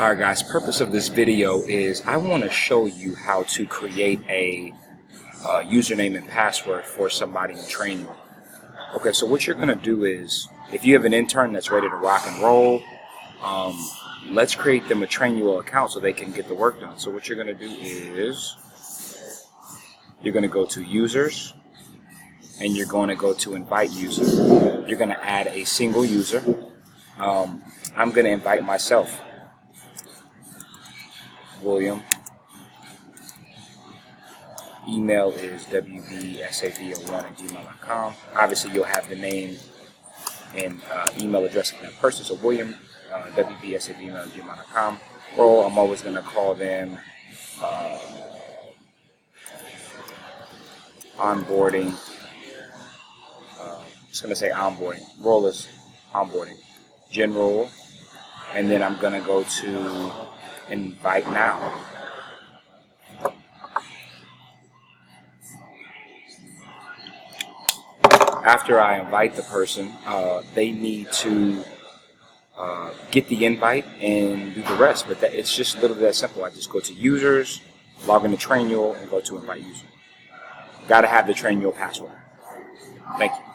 Alright guys, purpose of this video is I want to show you how to create a username and password for somebody in Trainual. Okay, so what you're going to do is, if you have an intern that's ready to rock and roll, let's create them a Trainual account so they can get the work done. So what you're going to do is, you're going to go to users, and you're going to go to invite user. You're going to add a single user. I'm going to invite myself. William. Email is wbsav01@gmail.com. Obviously, you'll have the name and email address of that person. So William, wbsav01@gmail.com. Role, I'm always going to call them onboarding. Just going to say onboarding. Role is onboarding. General. And then I'm going to go to invite now. After I invite the person, they need to get the invite and do the rest. But it's just literally that simple. I just go to users, log into Trainual, and go to invite user. Got to have the Trainual password. Thank you.